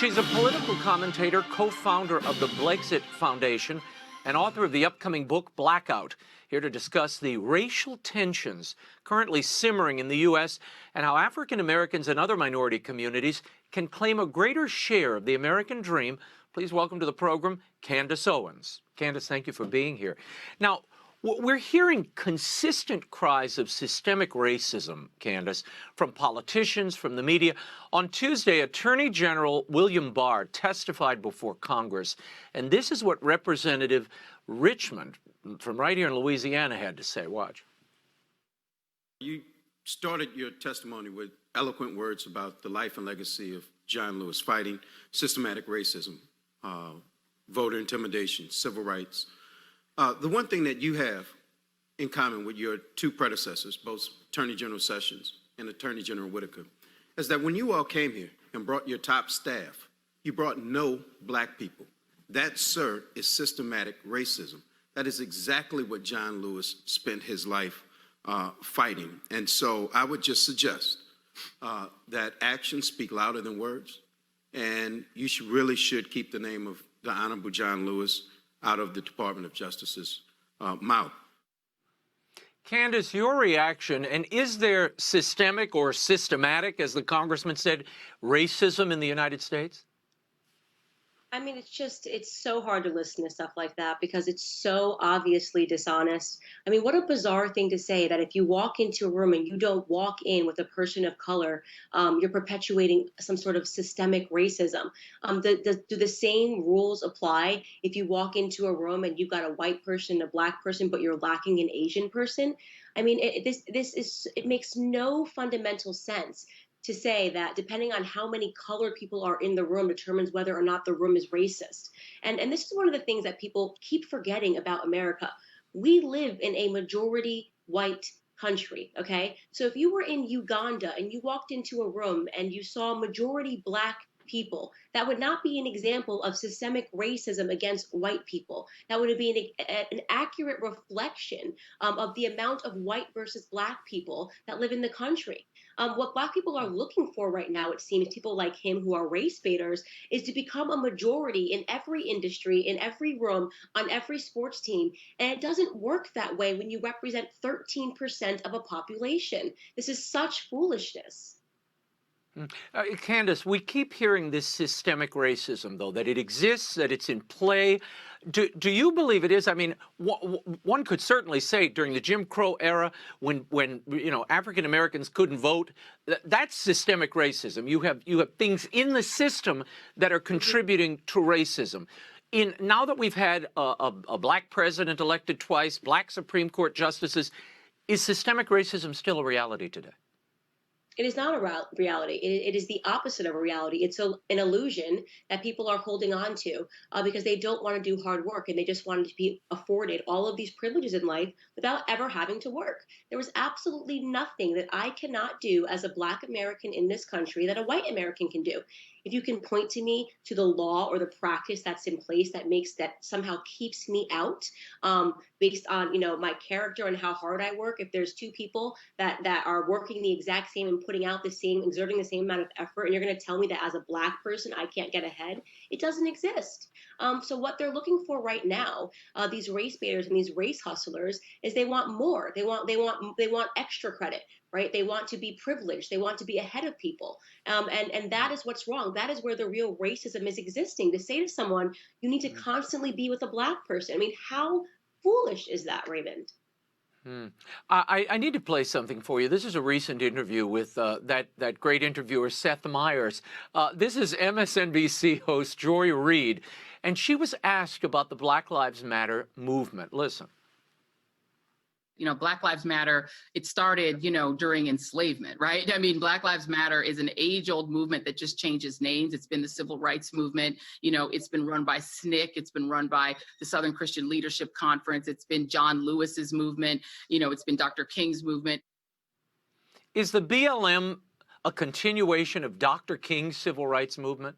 She's a political commentator, co-founder of the Blexit Foundation, and author of the upcoming book, Blackout, here to discuss the racial tensions currently simmering in the U.S. and how African Americans and other minority communities can claim a greater share of the American dream. Please welcome to the program, Candace Owens. Candace, thank you for being here. Now, we're hearing consistent cries of systemic racism, Candace, from politicians, from the media. On Tuesday, Attorney General William Barr testified before Congress, and this is what Representative Richmond, from right here in Louisiana, had to say. Watch. You started your testimony with eloquent words about the life and legacy of John Lewis, fighting systematic racism, voter intimidation, civil rights. The one thing that you have in common with your two predecessors, both Attorney General Sessions and Attorney General Whitaker, is that when you all came here and brought your top staff, you brought no black people. That, sir, is systematic racism. That is exactly what John Lewis spent his life fighting. And so I would just suggest that actions speak louder than words, and you really should keep the name of the Honorable John Lewis out of the Department of Justice's mouth. Candace, your reaction, and is there systemic or systematic, as the congressman said, racism in the United States? I mean, it's so hard to listen to stuff like that because it's so obviously dishonest. I mean, what a bizarre thing to say that if you walk into a room and you don't walk in with a person of color, you're perpetuating some sort of systemic racism. Do the same rules apply if you walk into a room and you've got a white person, a black person, but you're lacking an Asian person? I mean, it makes no fundamental sense to say that depending on how many colored people are in the room determines whether or not the room is racist. And this is one of the things that people keep forgetting about America. We live in a majority white country, okay? So if you were in Uganda and you walked into a room and you saw majority black people, that would not be an example of systemic racism against white people. That would be an accurate reflection of the amount of white versus black people that live in the country. What black people are looking for right now, it seems, people like him who are race baiters, is to become a majority in every industry, in every room, on every sports team. And it doesn't work that way when you represent 13% of a population. This is such foolishness. Candace, we keep hearing this systemic racism, though, that it exists, that it's in play. Do you believe it is? I mean, one could certainly say during the Jim Crow era, when African Americans couldn't vote, that's systemic racism. You have things in the system that are contributing to racism. Now that we've had a black president elected twice, black Supreme Court justices, is systemic racism still a reality today? It is not a reality. It is the opposite of a reality. It's an illusion that people are holding on to because they don't want to do hard work and they just want to be afforded all of these privileges in life without ever having to work. There is absolutely nothing that I cannot do as a black American in this country that a white American can do. If you can point to me to the law or the practice that's in place that somehow keeps me out based on my character and how hard I work, if there's two people that are working the exact same and putting out the same, exerting the same amount of effort, and you're going to tell me that as a black person I can't get ahead, it doesn't exist. So what they're looking for right now, these race baiters and these race hustlers, is they want more. They want extra credit. Right? They want to be privileged. They want to be ahead of people. And that is what's wrong. That is where the real racism is existing. To say to someone, you need to constantly be with a black person. I mean, how foolish is that, Raymond? I need to play something for you. This is a recent interview with that great interviewer, Seth Meyers. This is MSNBC host Joy Reid, and she was asked about the Black Lives Matter movement. Listen. Black Lives Matter, it started, during enslavement, right? I mean, Black Lives Matter is an age-old movement that just changes names. It's been the civil rights movement. It's been run by SNCC. It's been run by the Southern Christian Leadership Conference. It's been John Lewis's movement. It's been Dr. King's movement. Is the BLM a continuation of Dr. King's civil rights movement?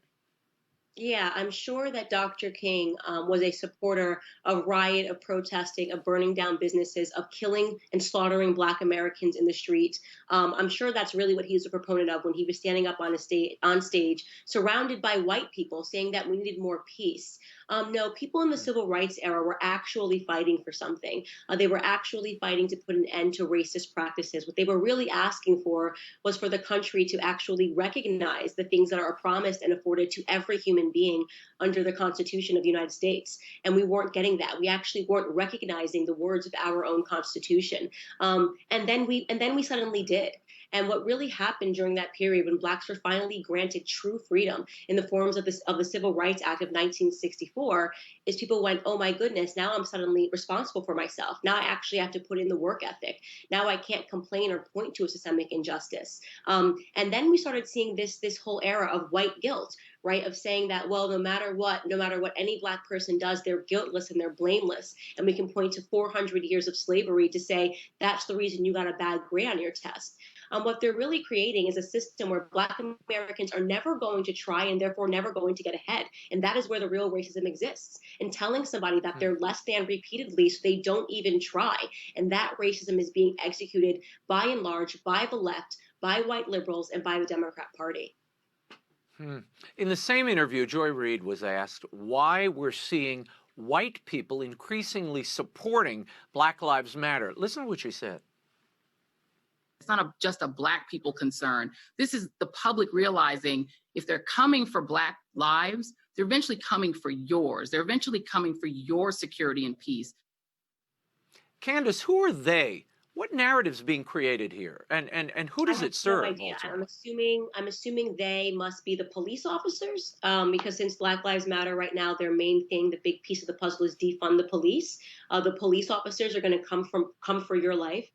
Yeah, I'm sure that Dr. King was a supporter of riot, of protesting, of burning down businesses, of killing and slaughtering Black Americans in the street. I'm sure that's really what he was a proponent of when he was standing up on stage, surrounded by white people, saying that we needed more peace. No, people in the civil rights era were actually fighting for something. They were actually fighting to put an end to racist practices. What they were really asking for was for the country to actually recognize the things that are promised and afforded to every human being under the Constitution of the United States. And we weren't getting that. We actually weren't recognizing the words of our own Constitution. And then we suddenly did. And what really happened during that period when blacks were finally granted true freedom in the forms of the Civil Rights Act of 1964 is people went, oh my goodness, now I'm suddenly responsible for myself. Now I actually have to put in the work ethic. Now I can't complain or point to a systemic injustice. And then we started seeing this whole era of white guilt, right? Of saying that, well, no matter what any Black person does, they're guiltless and they're blameless. And we can point to 400 years of slavery to say that's the reason you got a bad grade on your test. What they're really creating is a system where Black Americans are never going to try and therefore never going to get ahead. And that is where the real racism exists. In telling somebody that they're less than repeatedly so they don't even try. And that racism is being executed by and large by the left, by white liberals, and by the Democrat Party. In the same interview, Joy Reid was asked why we're seeing white people increasingly supporting Black Lives Matter. Listen to what she said. It's not just a Black people concern. This is the public realizing if they're coming for Black lives, they're eventually coming for yours. They're eventually coming for your security and peace. Candace, who are they? What narrative's being created here? And who does it serve? No idea. Ultimately? I'm assuming they must be the police officers, because since Black Lives Matter right now, their main thing, the big piece of the puzzle is defund the police. The police officers are going to come for your life,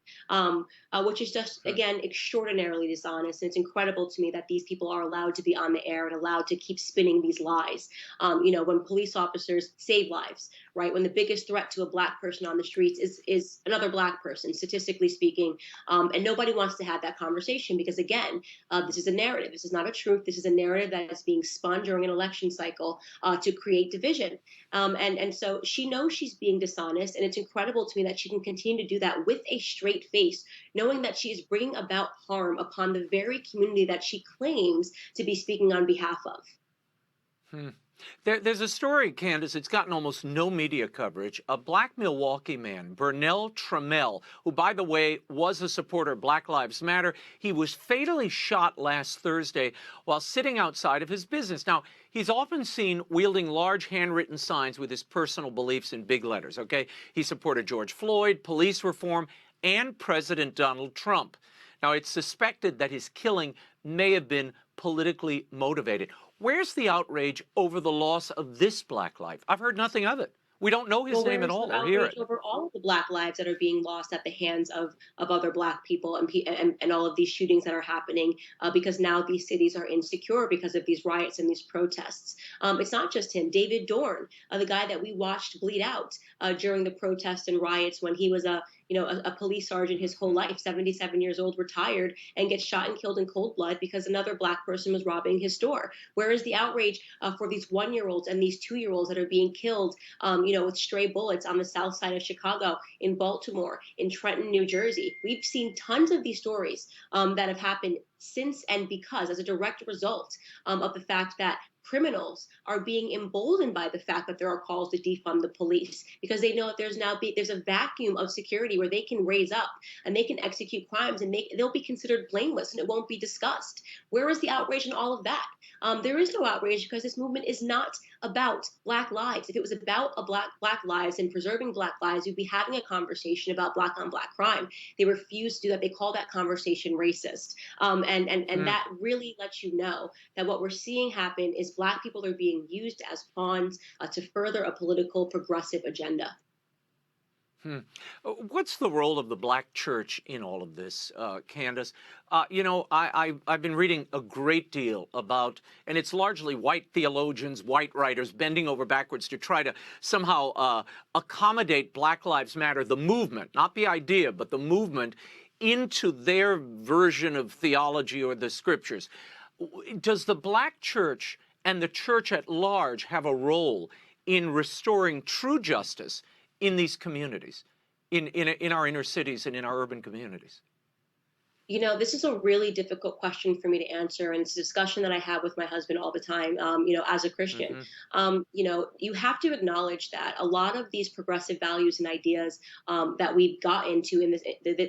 which is just again extraordinarily dishonest. And it's incredible to me that these people are allowed to be on the air and allowed to keep spinning these lies. When police officers save lives, right? When the biggest threat to a Black person on the streets is another Black person, statistically speaking, and nobody wants to have that conversation because, again, this is a narrative. This is not a truth. This is a narrative that is being spun during an election cycle to create division. And so she knows she's being dishonest, and it's incredible to me that she can continue to do that with a straight face, knowing that she is bringing about harm upon the very community that she claims to be speaking on behalf of. There's a story, Candace, it's gotten almost no media coverage. A Black Milwaukee man, Burnell Trammell, who, by the way, was a supporter of Black Lives Matter, he was fatally shot last Thursday while sitting outside of his business. Now, he's often seen wielding large handwritten signs with his personal beliefs in big letters, okay? He supported George Floyd, police reform, and President Donald Trump. Now, it's suspected that his killing may have been politically motivated. Where's the outrage over the loss of this Black life? I've heard nothing of it. We don't know his name at all or hear it. Over all of the Black lives that are being lost at the hands of other Black people and all of these shootings that are happening because now these cities are insecure because of these riots and these protests. It's not just him. David Dorn, the guy that we watched bleed out during the protests and riots when he was a police sergeant his whole life, 77 years old, retired, and gets shot and killed in cold blood because another Black person was robbing his store. Where is the outrage for these 1-year-olds and these 2-year-olds that are being killed, with stray bullets on the south side of Chicago, in Baltimore, in Trenton, New Jersey? We've seen tons of these stories that have happened since and because, as a direct result of the fact that criminals are being emboldened by the fact that there are calls to defund the police because they know that there's a vacuum of security where they can raise up and they can execute crimes and they'll be considered blameless and it won't be discussed. Where is the outrage in all of that? There is no outrage because this movement is not about Black lives. If it was about Black lives and preserving Black lives, we'd be having a conversation about Black on Black crime. They refuse to do that. They call that conversation racist. And that really lets you know that what we're seeing happen is Black people are being used as pawns to further a political progressive agenda. What's the role of the Black church in all of this, Candace? I've been reading a great deal about, and it's largely white theologians, white writers bending over backwards to try to somehow accommodate Black Lives Matter, the movement, not the idea, but the movement, into their version of theology or the scriptures. Does the Black church and the church at large have a role in restoring true justice in these communities, in our inner cities and in our urban communities? This is a really difficult question for me to answer, and it's a discussion that I have with my husband all the time. As a Christian, Hmm. you have to acknowledge that a lot of these progressive values and ideas that we've got into in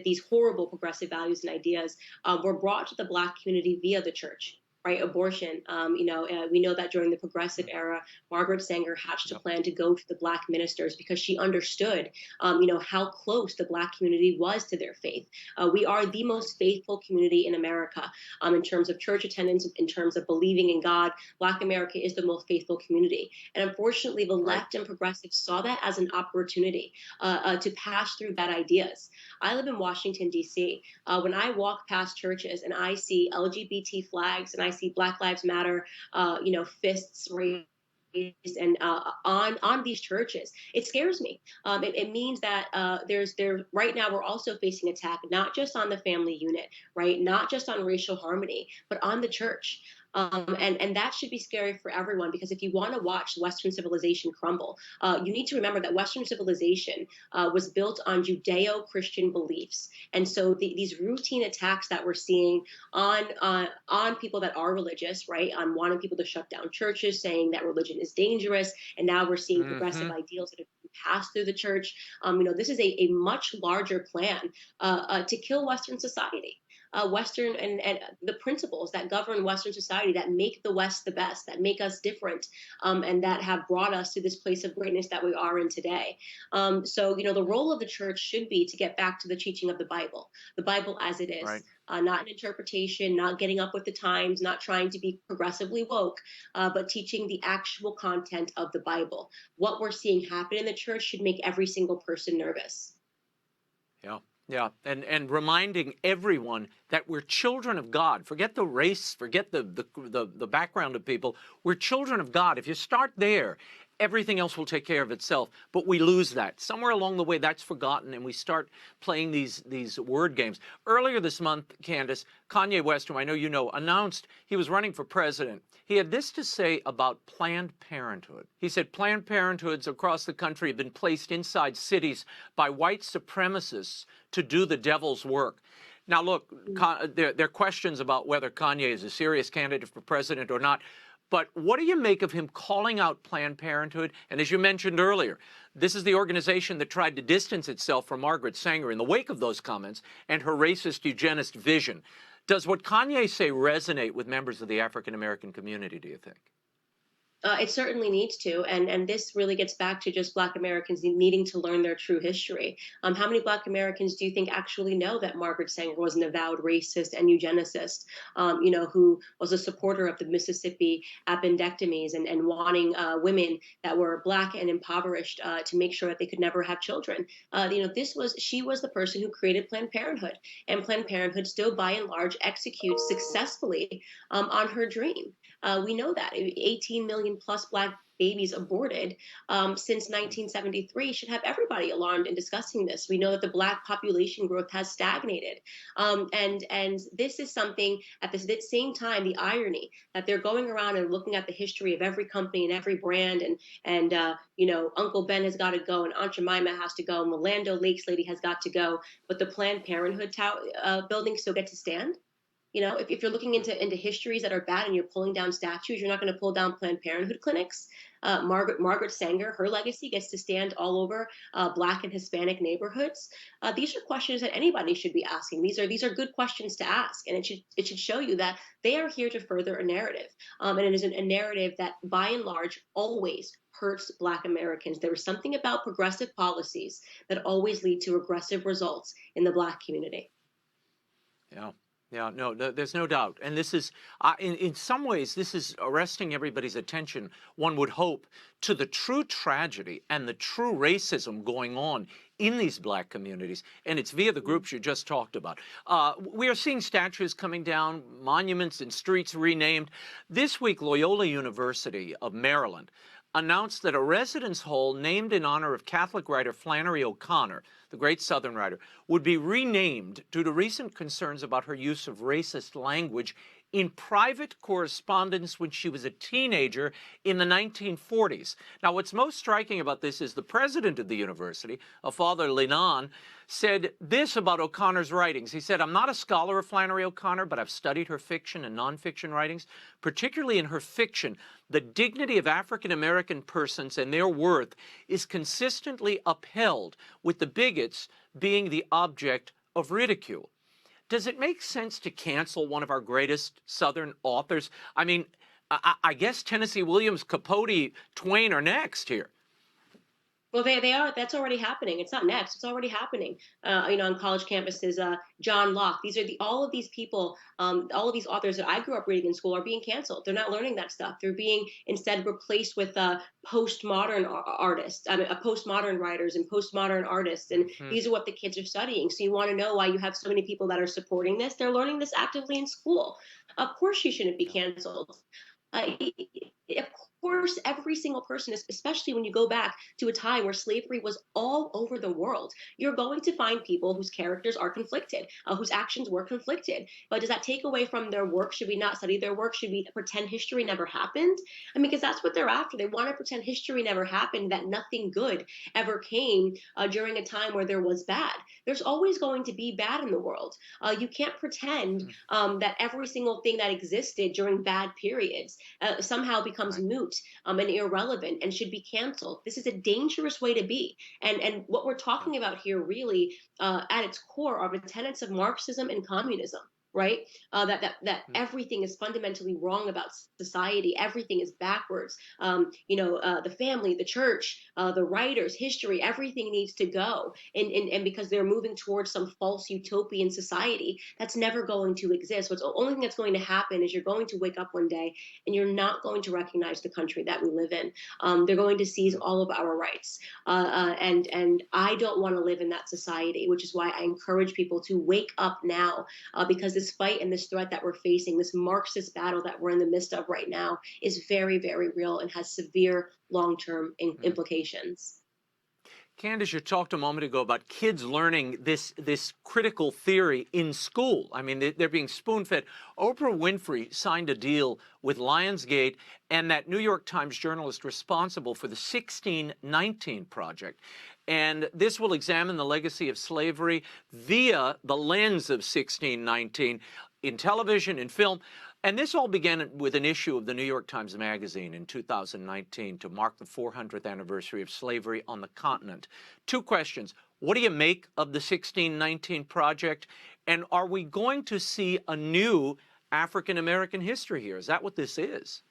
these horrible progressive values and ideas were brought to the Black community via the church. Right, abortion. We know that during the progressive era, Margaret Sanger hatched a Yep. plan to go to the Black ministers because she understood, how close the Black community was to their faith. We are the Right. most faithful community in America in terms of church attendance, in terms of believing in God. Black America is the most faithful community. And unfortunately, the Right. left and progressives saw that as an opportunity to pass through bad ideas. I live in Washington, D.C. When I walk past churches and I see LGBT flags and I see Black Lives Matter, fists raised and on these churches, it scares me. It means that there right now we're also facing attack not just on the family unit, right, not just on racial harmony, but on the church. And that should be scary for everyone, because if you want to watch Western civilization crumble, you need to remember that Western civilization was built on Judeo-Christian beliefs, and so these routine attacks that we're seeing on people that are religious, right, on wanting people to shut down churches, saying that religion is dangerous, and now we're seeing progressive Hmm. ideals that have been passed through the church. This is a much larger plan to kill Western society. Western and the principles that govern Western society, that make the West the best, that make us different, and that have brought us to this place of greatness that we are in today. The role of the church should be to get back to the teaching of the Bible as it Right. is, not an interpretation, not getting up with the times, not trying to be progressively woke, but teaching the actual content of the Bible. What we're seeing happen in the church should make every single person nervous. Yeah. Yeah. And reminding everyone that we're children of God. Forget the race, forget the background of people. We're children of God. If you start there, everything else will take care of itself. But we lose that. Somewhere along the way, that's forgotten, and we start playing these word games. Earlier this month, Candace, Kanye West, whom I know you know, announced he was running for president. He had this to say about Planned Parenthood. He said Planned Parenthoods across the country have been placed inside cities by white supremacists to do the devil's work. Now, look, there are questions about whether Kanye is a serious candidate for president or not. But what do you make of him calling out Planned Parenthood? And as you mentioned earlier, this is the organization that tried to distance itself from Margaret Sanger in the wake of those comments and her racist eugenist vision. Does what Kanye say resonate with members of the African American community, do you think? It certainly needs to, and this really gets back to just Black Americans needing to learn their true history. How many Black Americans do you think actually know that Margaret Sanger was an avowed racist and eugenicist, who was a supporter of the Mississippi appendectomies and wanting women that were Black and impoverished to make sure that they could never have children? She was the person who created Planned Parenthood, and Planned Parenthood still, by and large, executes successfully on her dream. We know that 18 million plus Black babies aborted since 1973 should have everybody alarmed in discussing this. We know that the Black population growth has stagnated, and this is something at the same time. The irony that they're going around and looking at the history of every company and every brand, and Uncle Ben has got to go, and Aunt Jemima has to go, and the Land O'Lakes lady has got to go, but the Planned Parenthood building still gets to stand. If you're looking into histories that are bad and you're pulling down statues, you're not going to pull down Planned Parenthood clinics. Margaret Sanger, her legacy gets to stand all over Black and Hispanic neighborhoods. These are questions that anybody should be asking. These are good questions to ask, and it should show you that they are here to further a narrative, and it is a narrative that, by and large, always hurts Black Americans. There is something about progressive policies that always lead to regressive results in the Black community. Yeah. Yeah, no, there's no doubt. And this is, in some ways, this is arresting everybody's attention, one would hope, to the true tragedy and the true racism going on in these Black communities. And it's via the groups you just talked about. We are seeing statues coming down, monuments and streets renamed. This week, Loyola University of Maryland announced that a residence hall named in honor of Catholic writer Flannery O'Connor, the great Southern writer, would be renamed due to recent concerns about her use of racist language in private correspondence when she was a teenager in the 1940s. Now, what's most striking about this is the president of the university, a Father Linan, said this about O'Connor's writings. He said, "I'm not a scholar of Flannery O'Connor, but I've studied her fiction and nonfiction writings. Particularly in her fiction, the dignity of African American persons and their worth is consistently upheld, with the bigots being the object of ridicule." Does it make sense to cancel one of our greatest Southern authors? I mean, I guess Tennessee Williams, Capote, Twain are next here. Well, they are. That's already happening. It's not next. It's already happening. On college campuses. John Locke. These are all of these people. All of these authors that I grew up reading in school are being canceled. They're not learning that stuff. They're being instead replaced with postmodern artists. Postmodern writers and postmodern artists. And these are what the kids are studying. So you want to know why you have so many people that are supporting this? They're learning this actively in school. Of course, you shouldn't be canceled. Of course, every single person, especially when you go back to a time where slavery was all over the world, you're going to find people whose characters are conflicted, whose actions were conflicted. But does that take away from their work? Should we not study their work? Should we pretend history never happened? I mean, because that's what they're after. They want to pretend history never happened, that nothing good ever came during a time where there was bad. There's always going to be bad in the world. You can't pretend that every single thing that existed during bad periods somehow becomes moot and irrelevant and should be canceled. This is a dangerous way to be. And what we're talking about here really at its core are the tenets of Marxism and communism. Right? That everything is fundamentally wrong about society. Everything is backwards. The family, the church, the writers, history, everything needs to go. And because they're moving towards some false utopian society that's never going to exist. What's the only thing that's going to happen is you're going to wake up one day and you're not going to recognize the country that we live in. They're going to seize all of our rights. And I don't want to live in that society, which is why I encourage people to wake up now, because this fight and this threat that we're facing, this Marxist battle that we're in the midst of right now, is very, very real and has severe long-term implications. Candace, you talked a moment ago about kids learning this critical theory in school. I mean, they're being spoon-fed. Oprah Winfrey signed a deal with Lionsgate and that New York Times journalist responsible for the 1619 Project. And this will examine the legacy of slavery via the lens of 1619 in television, in film. And this all began with an issue of the New York Times Magazine in 2019 to mark the 400th anniversary of slavery on the continent. Two questions. What do you make of the 1619 Project? And are we going to see a new African American history here? Is that what this is?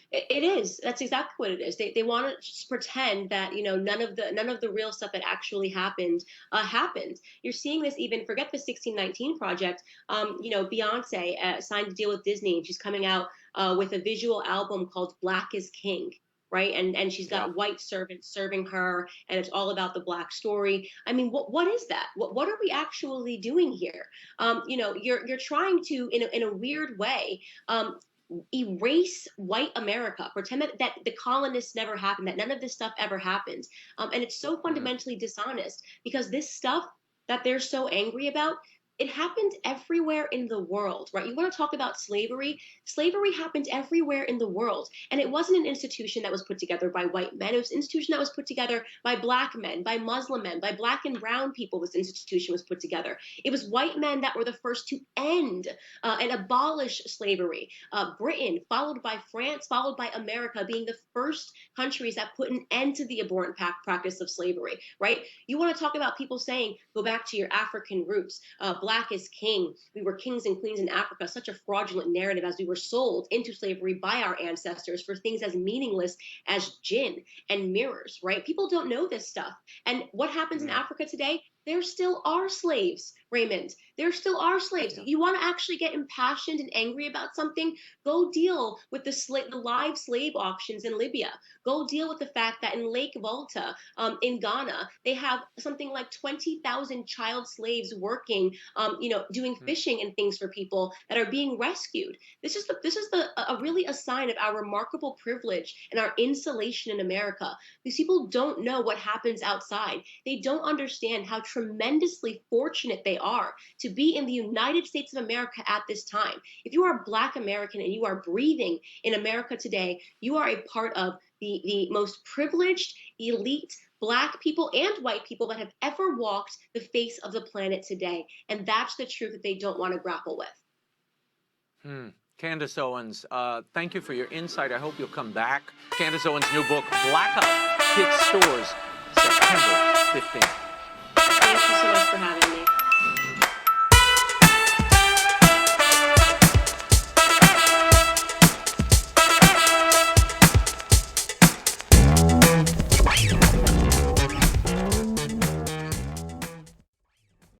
It is. That's exactly what it is. They want to just pretend that none of the real stuff that actually happened happened. You're seeing this even. Forget the 1619 Project. Beyonce signed a deal with Disney, and she's coming out with a visual album called Black is King. Right, and she's got white servants serving her, and it's all about the Black story. I mean, what is that? What are we actually doing here? You're trying to, in a weird way, erase white America, pretend that the colonists never happened, that none of this stuff ever happened. And it's so fundamentally dishonest, because this stuff that they're so angry about, it happened everywhere in the world, right? You want to talk about slavery? Slavery happened everywhere in the world. And it wasn't an institution that was put together by white men. It was an institution that was put together by Black men, by Muslim men, by Black and brown people. This institution was put together. It was white men that were the first to end and abolish slavery. Britain, followed by France, followed by America, being the first countries that put an end to the abhorrent practice of slavery, right? You want to talk about people saying, go back to your African roots. Black is king. We were kings and queens in Africa. Such a fraudulent narrative, as we were sold into slavery by our ancestors for things as meaningless as gin and mirrors, right? People don't know this stuff. And what happens in Africa today? There still are slaves, Raymond. There still are slaves. You want to actually get impassioned and angry about something? Go deal with the live slave auctions in Libya. Go deal with the fact that in Lake Volta, in Ghana, they have something like 20,000 child slaves working, doing fishing and things for people that are being rescued. This is really a sign of our remarkable privilege and our insulation in America. These people don't know what happens outside. They don't understand how tremendously fortunate they they are, to be in the United States of America at this time. If you are a Black American and you are breathing in America today, you are a part of the most privileged, elite Black people and white people that have ever walked the face of the planet today. And that's the truth that they don't want to grapple with. Candace Owens, thank you for your insight. I hope you'll come back. Candace Owens' new book, Blackout, hits stores September 15th.